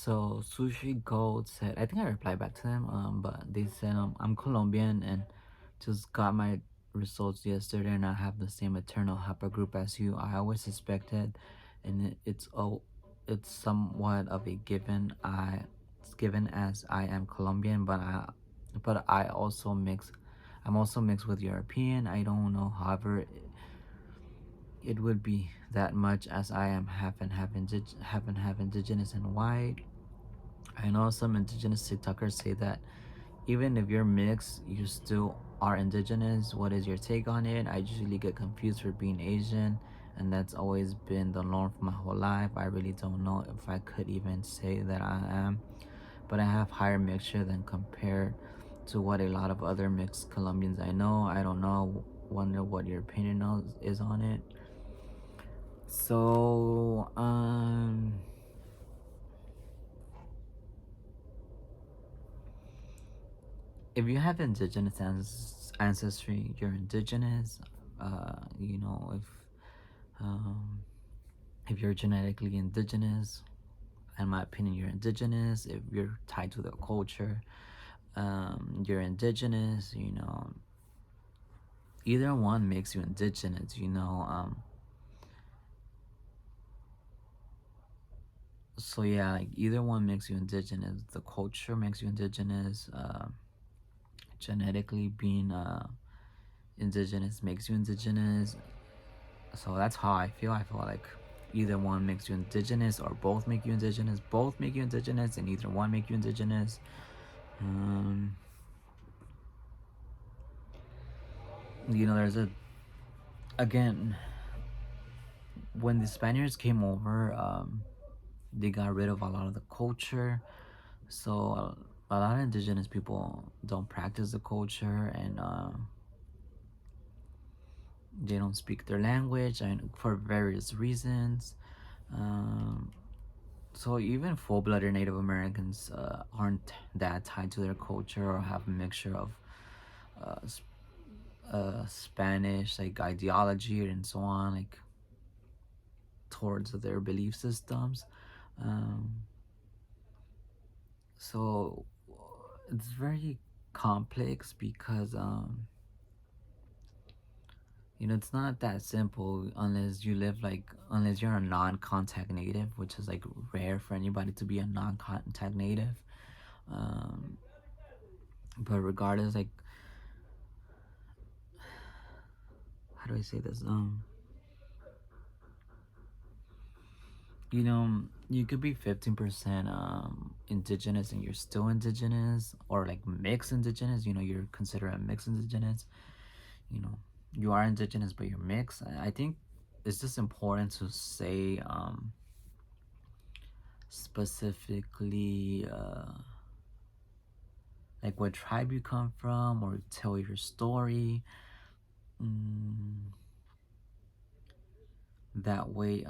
So Sushi Gold said, I think I replied back to them, but they said, I'm Colombian and just got my results yesterday, and I have the same eternal haplogroup as you. I always suspected, and it's somewhat of a given. It's given as I am Colombian, but I'm also mixed with European. I don't know, however, it would be that much as I am half and half indigenous and white. I know some indigenous TikTokers say that even if you're mixed, you still are indigenous. What is your take on it? I usually get confused for being Asian, and that's always been the norm for my whole life. I really don't know if I could even say that I am, but I have higher mixture than compared to what a lot of other mixed Colombians I know. I don't know. Wonder what your opinion is on it. So, if you have indigenous ancestry, you're indigenous. You know, um, if you're genetically indigenous, in my opinion, you're indigenous. If you're tied to the culture, you're indigenous. You know, either one makes you indigenous. So yeah, like either one makes you indigenous. The culture makes you indigenous. Genetically being indigenous makes you indigenous. So that's how I feel. I feel like either one makes you indigenous, or both make you indigenous. Both make you indigenous, and either one make you indigenous. Um, there's again, when the Spaniards came over, they got rid of a lot of the culture. So a lot of indigenous people don't practice the culture, and they don't speak their language, and for various reasons. Um, So even full-blooded Native Americans aren't that tied to their culture or have a mixture of uh, Spanish like ideology and so on, like towards their belief systems. Um, so it's very complex because it's not that simple unless you're a non-contact native, which is like rare for anybody to be a non-contact native. Um, but regardless, like, how do I say this? You could be 15% indigenous and you're still indigenous, or like mixed indigenous. You're considered a mixed indigenous. You know, you are indigenous but you're mixed. I think it's just important to say specifically like what tribe you come from, or tell your story. Mm, that way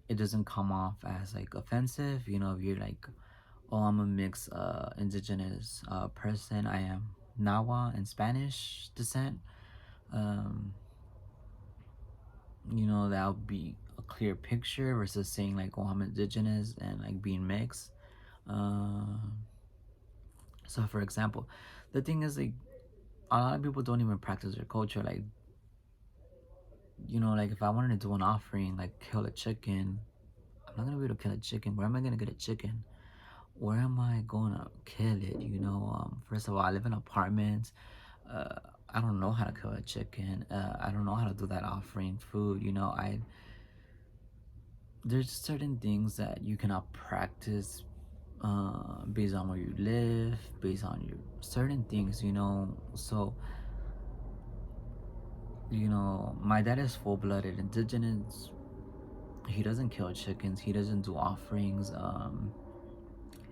it doesn't come off as like offensive. If you're like, oh, I'm a mixed indigenous person, I am Nawa and Spanish descent, um that would be a clear picture versus saying like, oh, I'm indigenous and like being mixed. So for example, the thing is, like, a lot of people don't even practice their culture. Like, like if I wanted to do an offering, like kill a chicken, I'm not gonna be able to kill a chicken. Where am I gonna get a chicken? Where am I gonna kill it? First of all, I live in apartments. uh, I don't know how to kill a chicken. I don't know how to do that offering food. There's certain things that you cannot practice based on where you live, based on your certain things. So my dad is full-blooded indigenous. He doesn't kill chickens. He doesn't do offerings.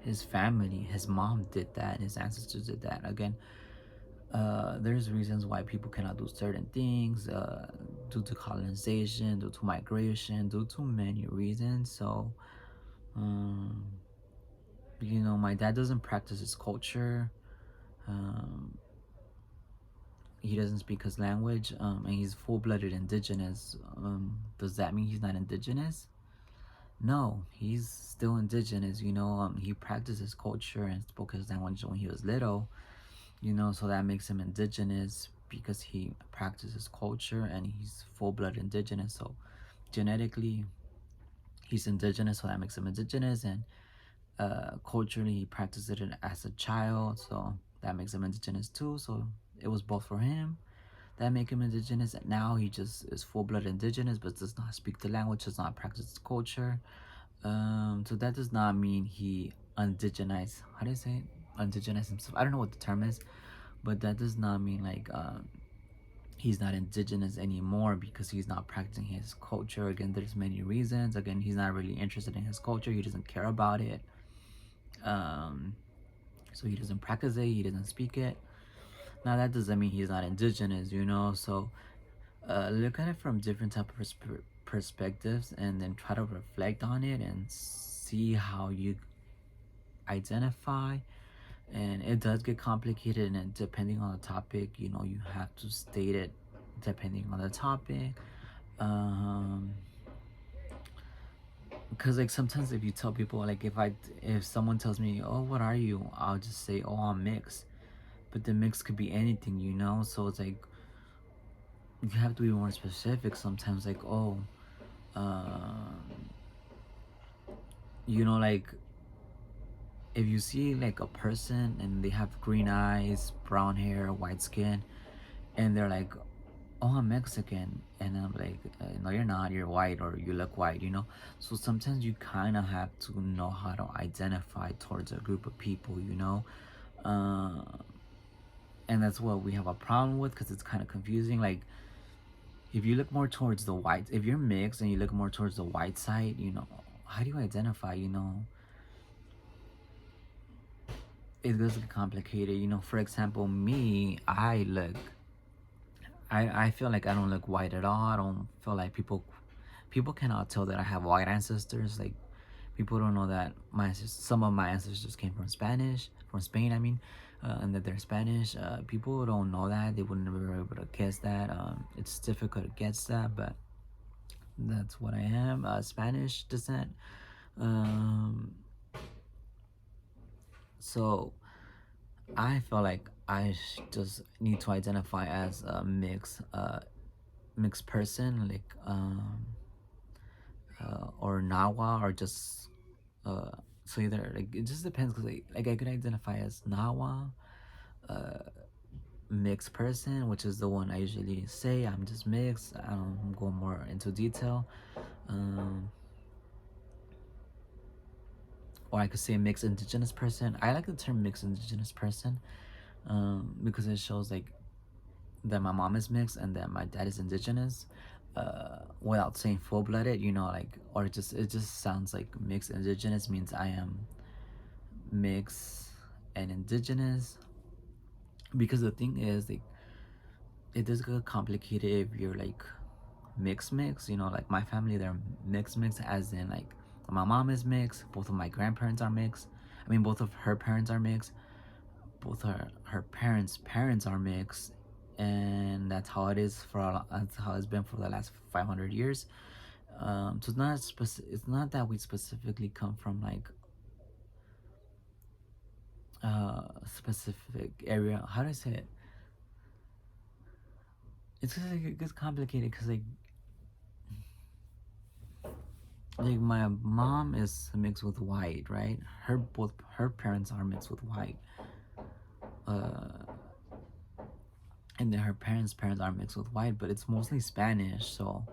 His family, his mom did that. His ancestors did that. Again, there's reasons why people cannot do certain things due to colonization, due to migration, due to many reasons. So, um, my dad doesn't practice his culture. Um, he doesn't speak his language, and he's full-blooded indigenous. Does that mean he's not indigenous? No, he's still indigenous. He practiced his culture and spoke his language when he was little. So that makes him indigenous because he practices culture and he's full blood indigenous. So genetically, he's indigenous, so that makes him indigenous. And culturally, he practiced it as a child, so that makes him indigenous too. So it was both for him that make him indigenous. And now he just is full blood indigenous, but does not speak the language, does not practice the culture. So that does not mean he indigenized. How do you say it? Indigenize himself. I don't know what the term is, but that does not mean like he's not indigenous anymore because he's not practicing his culture. Again, there's many reasons. Again, he's not really interested in his culture. He doesn't care about it. Um, so he doesn't practice it. He doesn't speak it. Now that doesn't mean he's not indigenous. So look at it from different type of perspectives, and then try to reflect on it and see how you identify. And it does get complicated, and depending on the topic, you have to state it depending on the topic. um because like sometimes if you tell people, like if someone tells me, oh, what are you, I'll just say, oh, I'm mixed. But the mix could be anything. So it's like you have to be more specific sometimes, like, oh, um like if you see like a person and they have green eyes, brown hair, white skin, and they're like, oh, I'm Mexican, and I'm like, no, you're not, you're white, or you look white. So sometimes you kind of have to know how to identify towards a group of people. uh, and that's what we have a problem with, because it's kind of confusing. Like, if you look more towards the white, if you're mixed and you look more towards the white side, how do you identify? It does get complicated. For example, me, I feel like I don't look white at all. I don't feel like people cannot tell that I have white ancestors. Like, people don't know that some of my ancestors came from Spain, I mean, and that they're Spanish. People don't know that. They would never be able to guess that. It's difficult to guess that, but that's what I am. Spanish descent. Um, so I feel like I just need to identify as a mixed person, like or Nawa, or just uh, so either, like, it just depends, because like I could identify as Nawa, uh, mixed person, which is the one I usually say. I'm just mixed. I don't go more into detail. Um, or I could say mixed indigenous person. I like the term mixed indigenous person, because it shows like that my mom is mixed and that my dad is indigenous, without saying full-blooded, like, or it just sounds like mixed indigenous means I am mixed and indigenous. Because the thing is, like, it does get complicated if you're like mixed, like my family, they're mixed, as in like my mom is mixed, both of my grandparents are mixed, I mean both of her parents are mixed, both her parents are mixed. And that's how it is that's how it's been for the last 500 years. So it's not that we specifically come from like specific area. How do I say it? It's just like it gets complicated, because like my mom is mixed with white, right? Both her parents are mixed with white, uh and then her parents are mixed with white, but it's mostly Spanish. So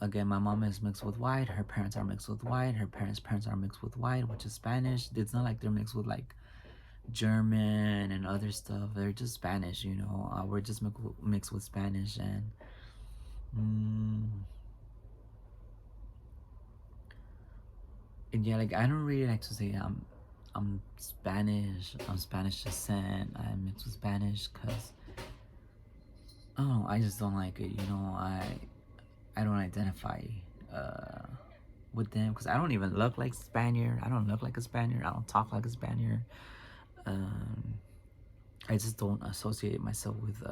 again, my mom is mixed with white, her parents are mixed with white, her parents are mixed with white, which is Spanish. It's not like they're mixed with like German and other stuff. They're just Spanish. We're just mixed with Spanish. Mm, and yeah, like, I don't really like to say I'm Spanish. I'm Spanish descent. I'm mixed with Spanish, because oh, I just don't like it. I don't identify uh with them, because I don't even look like Spaniard. I don't look like a Spaniard. I don't talk like a Spaniard. Um, I just don't associate myself with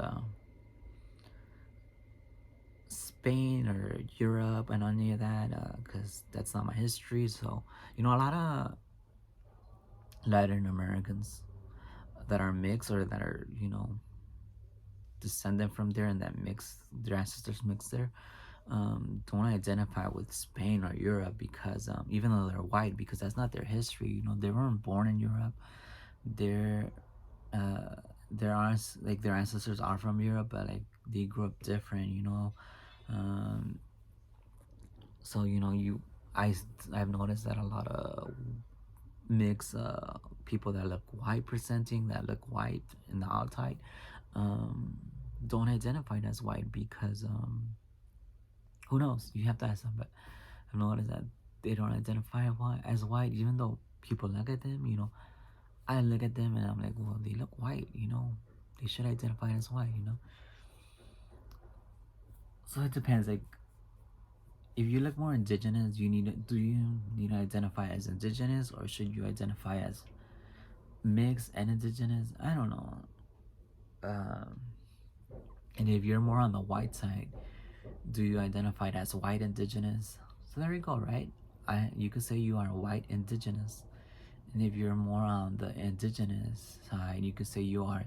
Spain or Europe and any of that, because that's not my history. So, a lot of Latin Americans that are mixed or that are, descendant from there and that mix, their ancestors mixed there, don't identify with Spain or Europe because even though they're white, because that's not their history. They weren't born in Europe. Their uh, like their ancestors are from Europe, but like they grew up different. Um, so I I've noticed that a lot of mix people that look white presenting, that look white in the outside, um, don't identify as white because who knows? You have to ask them, but I've noticed that they don't identify as white, even though people look at them. I look at them and I'm like, well, they look white. They should identify as white. So it depends. Like, if you look more indigenous, do you need to identify as indigenous or should you identify as mixed and indigenous? I don't know. Um, and if you're more on the white side, do you identify as white indigenous? So there you go, right? You could say you are white indigenous. And if you're more on the indigenous side, you could say you are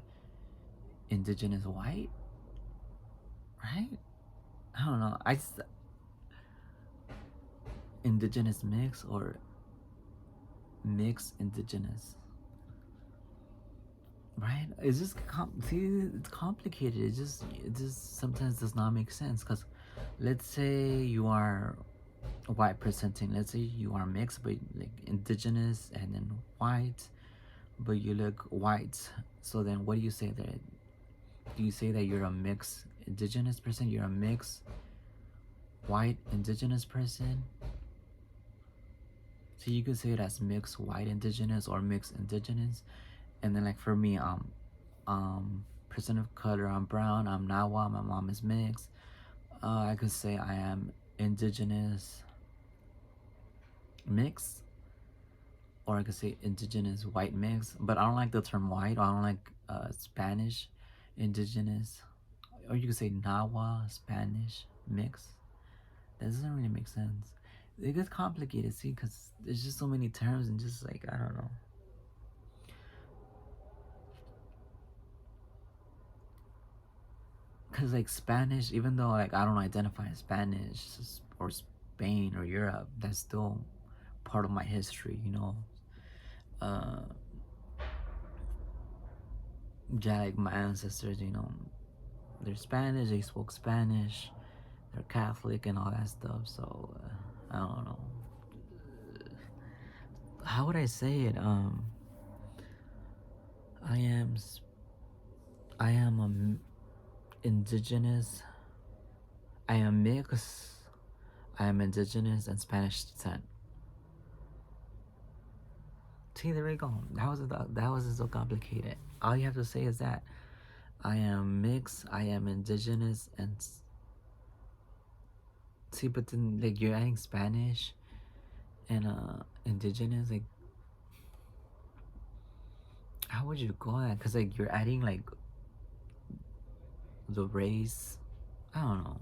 indigenous white, right? I don't know. Indigenous mix or mixed indigenous, right? It's just see, it's complicated. It just sometimes does not make sense because let's say you are white presenting. Let's say you are mixed, but like indigenous and then white, but you look white. So then, what do you say there? Do you say that you're a mixed indigenous person? You're a mixed white indigenous person? So you could say it as mixed white indigenous or mixed indigenous. And then like for me, person of color, I'm brown, I'm Nawa, my mom is mixed. I could say I am indigenous mix, or I could say indigenous white mix. But I don't like the term white. I don't like Spanish indigenous, or you could say Nawa Spanish mix. That doesn't really make sense. It gets complicated, see, because there's just so many terms and just like I don't know. Because like Spanish, even though like I don't identify as Spanish or Spain or Europe, that's still part of my history. Uh, yeah, like my ancestors, they're Spanish, they spoke Spanish, they're Catholic and all that stuff. So I don't know. How would I say it? I am, I am indigenous. I am mixed. I am indigenous and Spanish descent. See, there we go. That wasn't so complicated. All you have to say is that I am mixed, I am indigenous, and see, but then like you're adding Spanish and indigenous. Like, how would you go at? Cause like you're adding like the race. I don't know.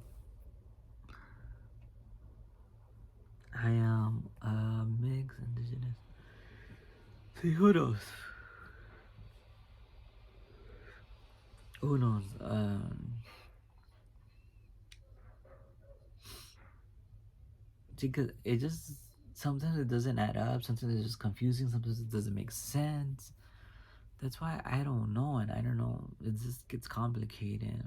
I am mixed indigenous. See, who knows? Who knows? Because it just sometimes it doesn't add up. Sometimes it's just confusing. Sometimes it doesn't make sense. That's why I don't know, and I don't know. It just gets complicated.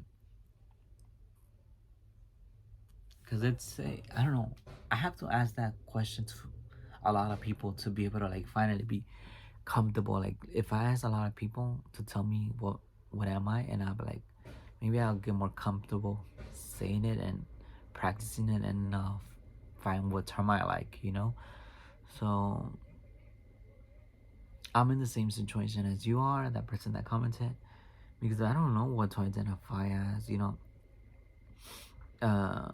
Cause let's say I don't know. I have to ask that question to a lot of people to be able to like finally be comfortable. Like if I ask a lot of people to tell me what am I, and I'll be like, maybe I'll get more comfortable saying it and practicing it and find what term I like. So I'm in the same situation as you are, that person that commented, because I don't know what to identify as. Uh,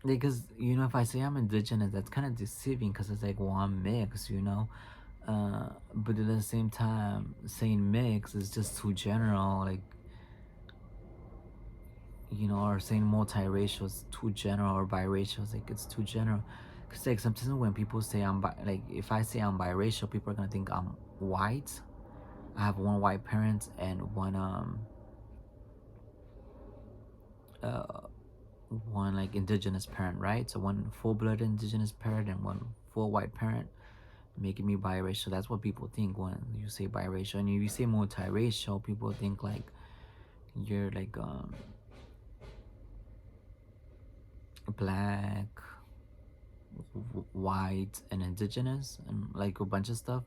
because if I say I'm indigenous, that's kind of deceiving because it's like, well, I'm mixed. But at the same time, saying mix is just too general. Like, or saying multiracial is too general, or biracial is like it's too general. Cause like sometimes when people say like if I say I'm biracial, people are gonna think I'm white. I have one white parent and uh one like indigenous parent, right? So one full-blooded indigenous parent and one full white parent, making me biracial. That's what people think when you say biracial. And if you say multiracial, people think like you're like black, white, and indigenous, and like a bunch of stuff.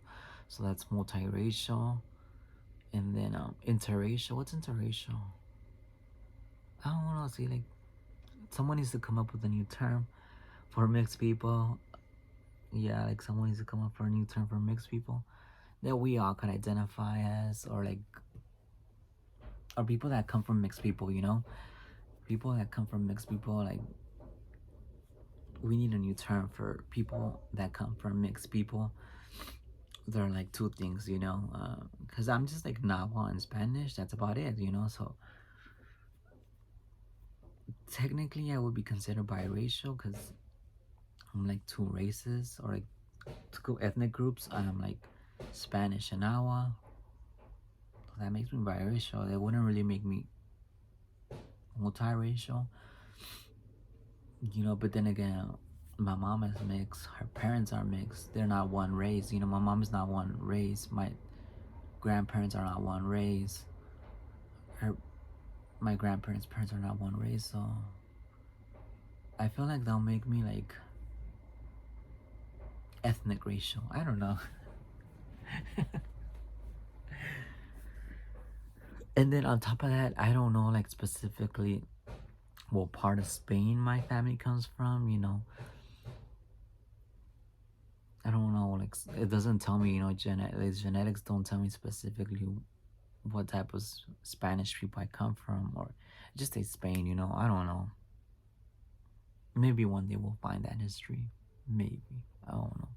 So that's multiracial. And then interracial. What's interracial? I don't know. See, like someone needs to come up with a new term for mixed people. Yeah, like someone needs to come up for a new term for mixed people that we all could identify as, or like, or people that come from mixed people. People that come from mixed people. Like, we need a new term for people that come from mixed people. There are like two things, because I'm just like Nahua and Spanish. That's about it, So technically, I would be considered biracial because I'm like two races, or like two ethnic groups. I'm like Spanish and Nahua. That makes me biracial. That wouldn't really make me multiracial, But then again, my mom is mixed. Her parents are mixed. They're not one race. My mom is not one race. My grandparents are not one race. My grandparents' parents are not one race. So I feel like they'll make me like ethnic racial. I don't know. And then on top of that, I don't know like specifically what part of Spain my family comes from. I don't know. Like it doesn't tell me. Genetics don't tell me specifically what type of Spanish people I come from, or just say Spain. I don't know. Maybe one day we'll find that history. Maybe, I don't know.